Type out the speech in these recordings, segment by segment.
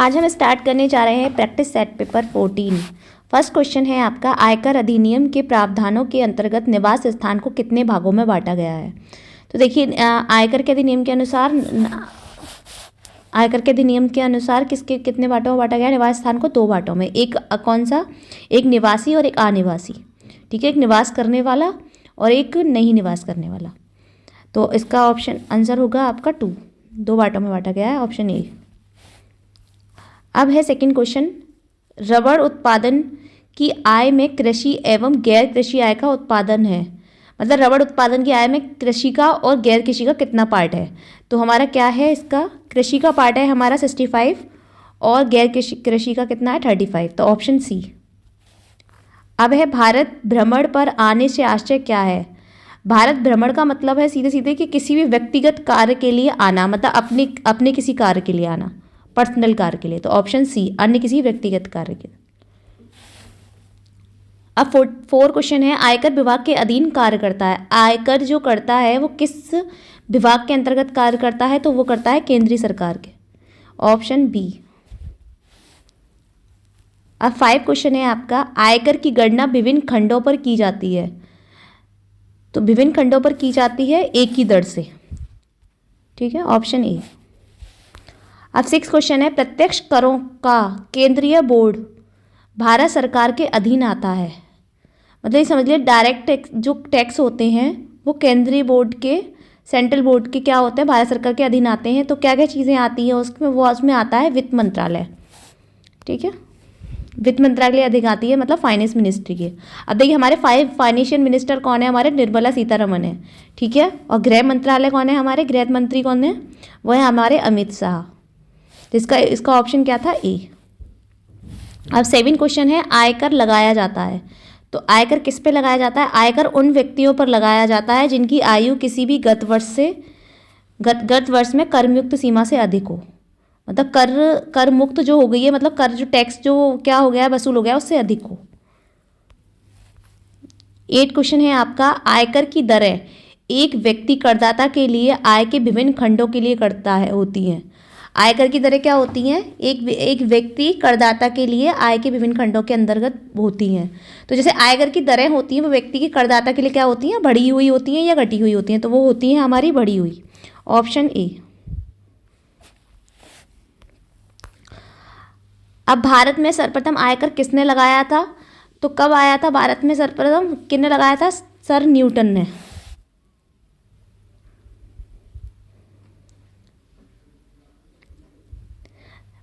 आज हम स्टार्ट करने जा रहे हैं practice set paper 14। First question है आपका, आयकर अधिनियम के प्रावधानों के अंतर्गत निवास स्थान को कितने भागों में बांटा गया है। तो देखिए आयकर के अधिनियम के अनुसार किसके कितने बांटों में बांटा गया है। निवास स्थान को दो बांटों में, एक कौन सा, एक निवासी और एक अनिवासी। ठीक है, एक निवास करने वाला और एक नहीं निवास करने वाला। तो इसका ऑप्शन आंसर होगा आपका 2, दो बांटों में बांटा गया है, ऑप्शन ए। अब है सेकंड क्वेश्चन, रबड़ उत्पादन की आय में कृषि एवं गैर कृषि आय का उत्पादन है। मतलब रबड़ उत्पादन की आय में कृषि का और गैर कृषि का कितना पार्ट है। तो हमारा क्या है, इसका कृषि का पार्ट है हमारा 65 और गैर कृषि का कितना है 35। तो ऑप्शन सी। अब है भारत भ्रमण पर आने से आशय क्या है। भारत भ्रमण का मतलब है सीधे सीधे कि किसी भी व्यक्तिगत कार्य के लिए आना, मतलब अपने किसी कार्य के लिए आना, पर्सनल कार्य के लिए। तो ऑप्शन सी, अन्य किसी व्यक्तिगत कार्य के लिए। अब फोर क्वेश्चन है, आयकर विभाग के अधीन कार्य करता है। आयकर जो करता है वो किस विभाग के अंतर्गत कार्य करता है। तो वो करता है केंद्रीय सरकार के, ऑप्शन बी। अब 5 क्वेश्चन है आपका, आयकर की गणना विभिन्न खंडों पर की जाती है। तो विभिन्न खंडों पर की जाती है एक ही दर से। ठीक है, ऑप्शन ए। अब 6 क्वेश्चन है, प्रत्यक्ष करों का केंद्रीय बोर्ड भारत सरकार के अधीन आता है। मतलब ये समझ लिया, डायरेक्ट टैक्स जो टैक्स होते हैं वो केंद्रीय बोर्ड के, सेंट्रल बोर्ड के क्या होते हैं, भारत सरकार के अधीन आते हैं। तो क्या क्या चीज़ें आती हैं उसमें आता है वित्त मंत्रालय। ठीक है, वित्त मंत्रालय अधिक आती है, मतलब फाइनेंस मिनिस्ट्री के। अब देखिए हमारे फाइनेंशियल मिनिस्टर कौन है, हमारे निर्मला सीतारमण है। ठीक है, और गृह मंत्रालय कौन है, हमारे गृह मंत्री कौन है, वो है हमारे अमित शाह। तो इसका ऑप्शन क्या था, ए। अब 7 क्वेश्चन है, आयकर लगाया जाता है। तो आयकर किस पे लगाया जाता है। आयकर उन व्यक्तियों पर लगाया जाता है जिनकी आयु किसी भी गत वर्ष में करमुक्त सीमा से अधिक हो। मतलब कर मुक्त जो हो गई है, मतलब कर जो टैक्स जो क्या हो गया है, वसूल हो गया, उससे अधिक हो। 8 क्वेश्चन है आपका, आयकर की दरें एक व्यक्ति करदाता के लिए आय के विभिन्न खंडों के लिए होती हैं। आयकर की दरें क्या होती हैं, एक व्यक्ति करदाता के लिए आय के विभिन्न खंडों के अंतर्गत होती हैं। तो जैसे आयकर की दरें होती हैं वो व्यक्ति की करदाता के लिए क्या होती हैं, बढ़ी हुई होती हैं या घटी हुई होती हैं। तो वो होती हैं हमारी बढ़ी हुई, ऑप्शन ए। अब भारत में सर्वप्रथम आयकर किसने लगाया था। तो कब आया था भारत में सर्वप्रथम, किसने लगाया था, सर न्यूटन ने।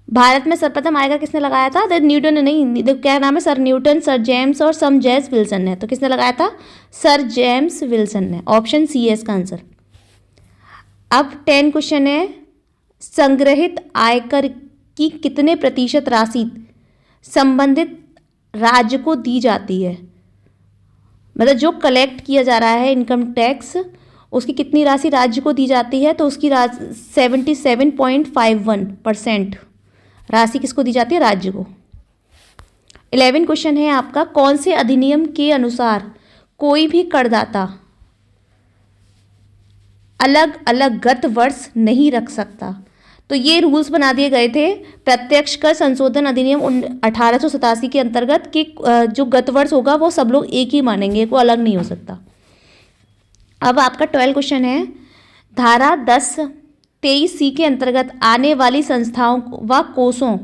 भारत में सर्वप्रथम आयकर किसने लगाया था, न्यूटन ने नहीं, क्या नाम है, सर न्यूटन, सर जेम्स और सम जेम्स विल्सन ने। तो किसने लगाया था, सर जेम्स विल्सन ने, ऑप्शन सी है इसका आंसर। अब 10 क्वेश्चन है, संग्रहित आयकर की कितने प्रतिशत राशि संबंधित राज्य को दी जाती है। मतलब जो कलेक्ट किया जा रहा है इनकम टैक्स, उसकी कितनी राशि राज्य को दी जाती है। तो उसकी 77.51% राशि किसको दी जाती है, राज्य को। 11 क्वेश्चन है आपका, कौन से अधिनियम के अनुसार कोई भी करदाता अलग अलग गत वर्ष नहीं रख सकता। तो ये रूल्स बना दिए गए थे प्रत्यक्ष कर संशोधन अधिनियम 1887 के अंतर्गत कि जो गत वर्ष होगा वो सब लोग एक ही मानेंगे, वो अलग नहीं हो सकता। अब आपका 12 क्वेश्चन है, धारा 10(23)(c) के अंतर्गत आने वाली संस्थाओं व कोषों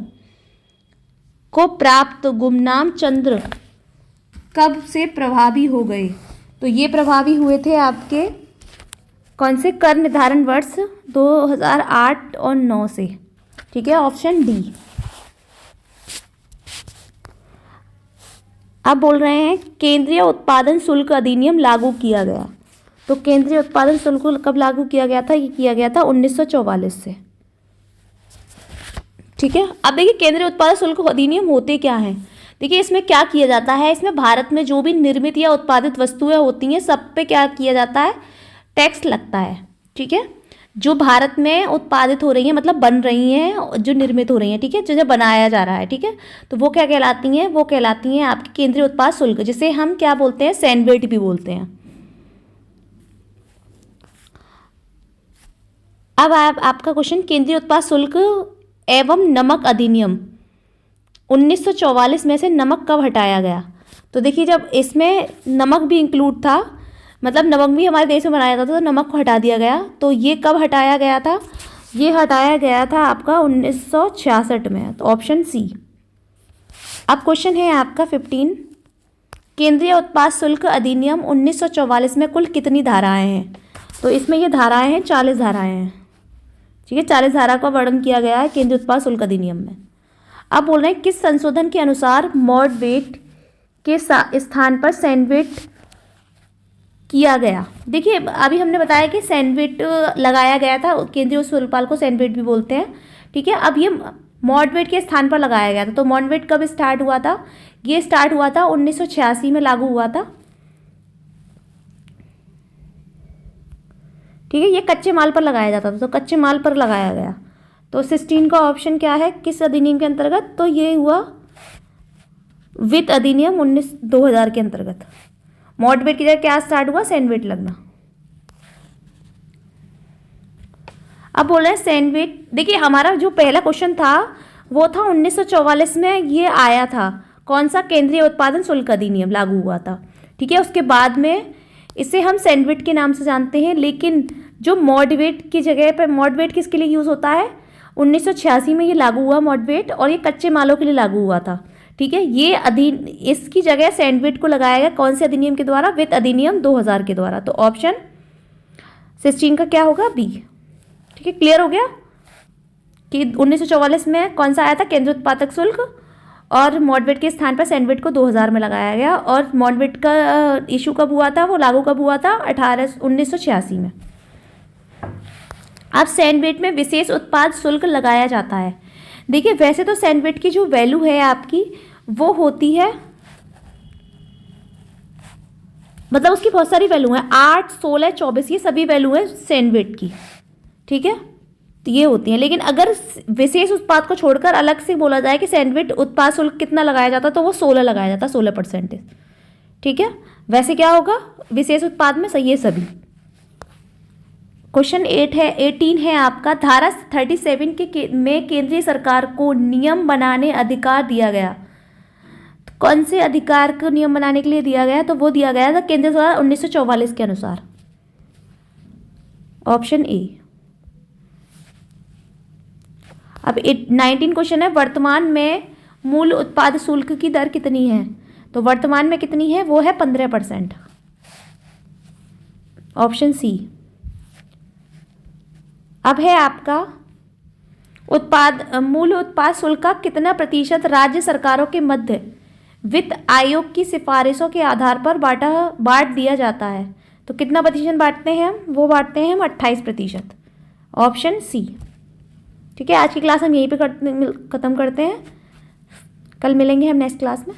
को प्राप्त गुमनाम चंद्र कब से प्रभावी हो गए। तो ये प्रभावी हुए थे आपके कौन से, कर निर्धारण वर्ष 2008 और 9 से। ठीक है, ऑप्शन डी। अब बोल रहे हैं केंद्रीय उत्पादन शुल्क अधिनियम लागू किया गया। तो केंद्रीय उत्पादन शुल्क कब लागू किया गया था, ये किया गया था 1944 से। ठीक है, अब देखिए केंद्रीय उत्पादन शुल्क अधिनियम होते क्या हैं। देखिए इसमें क्या किया जाता है, इसमें भारत में जो भी निर्मित या उत्पादित वस्तुएं होती हैं सब पे क्या किया जाता है, टैक्स लगता है। ठीक है, जो भारत में उत्पादित हो रही हैं, मतलब बन रही हैं, जो निर्मित हो रही हैं, ठीक है, जो बनाया जा रहा है, ठीक है, तो वो क्या कहलाती हैं, वो कहलाती हैं आपकी केंद्रीय उत्पाद शुल्क, जिसे हम क्या बोलते हैं, सैनवेट भी बोलते हैं। अब आपका क्वेश्चन, केंद्रीय उत्पाद शुल्क एवं नमक अधिनियम 1944 में से नमक कब हटाया गया? तो देखिए, जब इसमें नमक भी इंक्लूड था, मतलब नमक भी हमारे देश में बनाया जाता था, तो नमक को हटा दिया गया। तो ये कब हटाया गया था? ये हटाया गया था आपका 1966 में। तो ऑप्शन सी। अब क्वेश्चन है आपका 15, केंद्रीय उत्पाद शुल्क अधिनियम 1944 में कुल कितनी धाराएं हैं? तो इसमें ये धाराएं हैं, 40 धाराएं हैं। ठीक है, 40 धारा का वर्णन किया गया है केंद्रीय उत्पाद शुल्क अधिनियम में। अब बोल रहे हैं किस संशोधन के अनुसार मॉडवेट के स्थान पर सैंडवेट किया गया? देखिए, अभी हमने बताया कि सैंडवेट लगाया गया था, केंद्रीय शुल्कपाल को सैंडवेट भी बोलते हैं। ठीक है, अब ये मॉडवेट के स्थान पर लगाया गया था। तो मॉडवेट कब स्टार्ट हुआ था? ये स्टार्ट हुआ था 1986 में, लागू हुआ था। ठीक है, ये कच्चे माल पर लगाया जाता था, तो कच्चे माल पर लगाया गया। तो 16 का ऑप्शन क्या है, किस अधिनियम के अंतर्गत? तो ये हुआ वित्त अधिनियम 2000 के अंतर्गत। मॉडवेट की जगह क्या स्टार्ट हुआ? सैंडवेट लगना। अब बोल रहे हैं सैंडविच। देखिए, हमारा जो पहला क्वेश्चन था वो था 1944 में ये आया था। कौन सा? केंद्रीय उत्पादन शुल्क अधिनियम लागू हुआ था। ठीक है, उसके बाद में इसे हम सैंडविच के नाम से जानते हैं। लेकिन जो मॉडवेट की जगह पर, मॉडवेट किसके लिए यूज़ होता है? 1986 में ये लागू हुआ मॉडवेट, और ये कच्चे मालों के लिए लागू हुआ था। ठीक है, ये इसकी जगह सैंडविच को लगाया गया कौन से अधिनियम के द्वारा? वित्त अधिनियम 2000 के द्वारा। तो ऑप्शन 16 का क्या होगा? बी। ठीक है, क्लियर हो गया कि 1944 में कौन सा आया था? केंद्रीय उत्पादक शुल्क, और मॉडवेट के स्थान पर सैंडविच को 2000 में लगाया गया। और मॉडवेट का इशू कब हुआ था? वो लागू कब हुआ था? 1986 में। अब सैंडविच में विशेष उत्पाद शुल्क लगाया जाता है। देखिए, वैसे तो सैंडविच की जो वैल्यू है आपकी, वो होती है, मतलब उसकी बहुत सारी वैल्यू है, 8, 16, 24, ये सभी वैल्यू है सैंडविच की। ठीक है, तो ये होती हैं। लेकिन अगर विशेष उत्पाद को छोड़कर अलग से बोला जाए कि सैंडविच उत्पाद शुल्क कितना लगाया जाता, तो वो 16 लगाया जाता, 16%। ठीक है, वैसे क्या होगा विशेष उत्पाद में? सही है सभी। क्वेश्चन 18 है आपका, धारा 37 में केंद्रीय सरकार को नियम बनाने अधिकार दिया गया। कौन से अधिकार को नियम बनाने के लिए दिया गया? तो वो दिया गया था केंद्र सरकार 1944 के अनुसार। Option A. अब 19 क्वेश्चन है, वर्तमान में मूल उत्पाद शुल्क की दर कितनी है? तो वर्तमान में कितनी है? वो है 15%। Option C. अब है आपका मूल उत्पाद शुल्क का कितना प्रतिशत राज्य सरकारों के मध्य वित्त आयोग की सिफारिशों के आधार पर बांट दिया जाता है? तो कितना प्रतिशत बांटते हैं हम? वो बांटते हैं हम 28%। Option C. ठीक है, आज की क्लास हम यहीं पे खत्म करते हैं। कल मिलेंगे हम नेक्स्ट क्लास में।